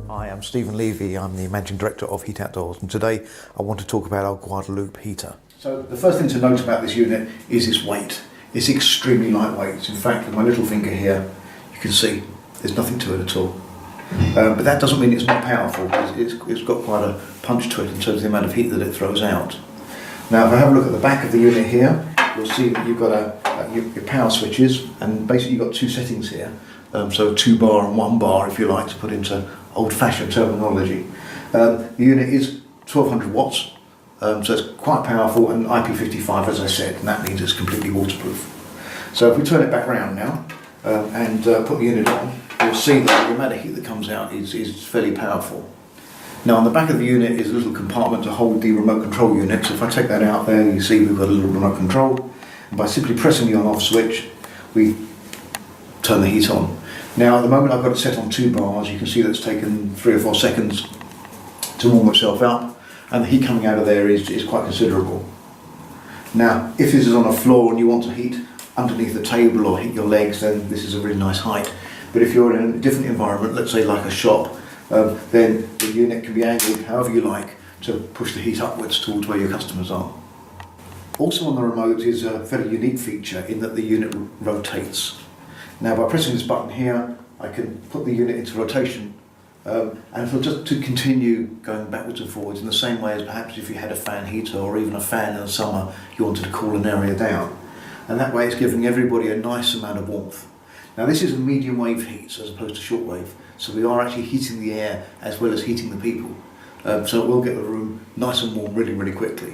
Hi, I'm Stephen Levy. I'm the Managing Director of Heat Outdoors, and today I want to talk about our Guadalupa heater. So the first thing to note about this unit is its weight. It's extremely lightweight. In fact, with my little finger here, you can see there's nothing to it at all. But that doesn't mean it's not powerful. It's got quite a punch to it in terms of the amount of heat that it throws out. Now, if I have a look at the back of the unit here, you'll see that you've got your power switches, and basically you've got two settings here. So 2 bar and 1 bar, if you like, to put into old-fashioned terminology. The unit is 1200 watts, so it's quite powerful, and IP55, as I said, and that means it's completely waterproof. So if we turn it back around now and put the unit on, you'll see that the amount of heat that comes out is fairly powerful. Now, on the back of the unit is a little compartment to hold the remote control unit. So if I take that out there, you see we've got a little remote control, and by simply pressing the on-off switch, we turn the heat on. Now, at the moment I've got it set on 2 bars. You can see that's taken 3 or 4 seconds to warm itself up, and the heat coming out of there is quite considerable. Now, if this is on a floor and you want to heat underneath the table or heat your legs, then this is a really nice height. But if you're in a different environment, let's say like a shop, then the unit can be angled however you like to push the heat upwards towards where your customers are. Also on the remote is a fairly unique feature in that the unit rotates. Now, by pressing this button here, I can put the unit into rotation, and it'll just to continue going backwards and forwards in the same way as perhaps if you had a fan heater or even a fan in the summer, you wanted to cool an area down. And that way it's giving everybody a nice amount of warmth. Now, this is a medium wave heat as opposed to short wave, so we are actually heating the air as well as heating the people. So it will get the room nice and warm really, really quickly.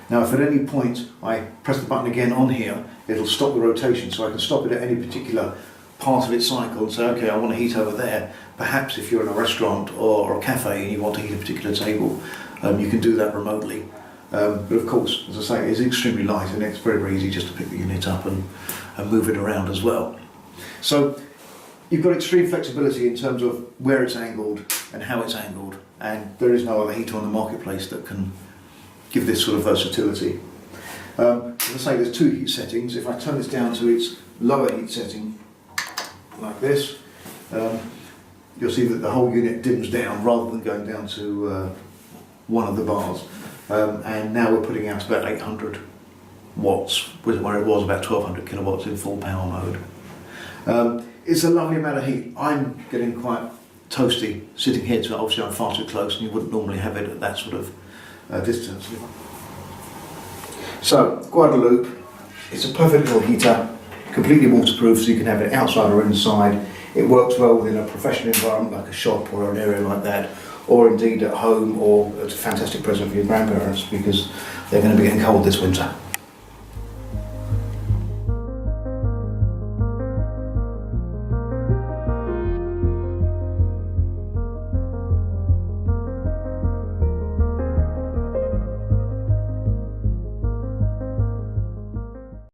Now, if at any point I press the button again on here, it'll stop the rotation, so I can stop it at any particular part of its cycle and say, okay, I want to heat over there. Perhaps if you're in a restaurant or a cafe and you want to heat a particular table, you can do that remotely. But of course, as I say, it's extremely light and it's very, very easy just to pick the unit up and move it around as well. So you've got extreme flexibility in terms of where it's angled and how it's angled, and there is no other heater on the marketplace that can give this sort of versatility. As I say, there's 2 heat settings. If I turn this down to its lower heat setting, like this, you'll see that the whole unit dims down rather than going down to one of the bars. And now we're putting out about 800 watts, where it was about 1200 kilowatts in full power mode. It's a lovely amount of heat. I'm getting quite toasty sitting here, so obviously I'm far too close and you wouldn't normally have it at that sort of distance. So, Guadalupa, it's a perfect little heater, completely waterproof, so you can have it outside or inside. It works well within a professional environment like a shop or an area like that, or indeed at home, or it's a fantastic present for your grandparents because they're going to be getting cold this winter.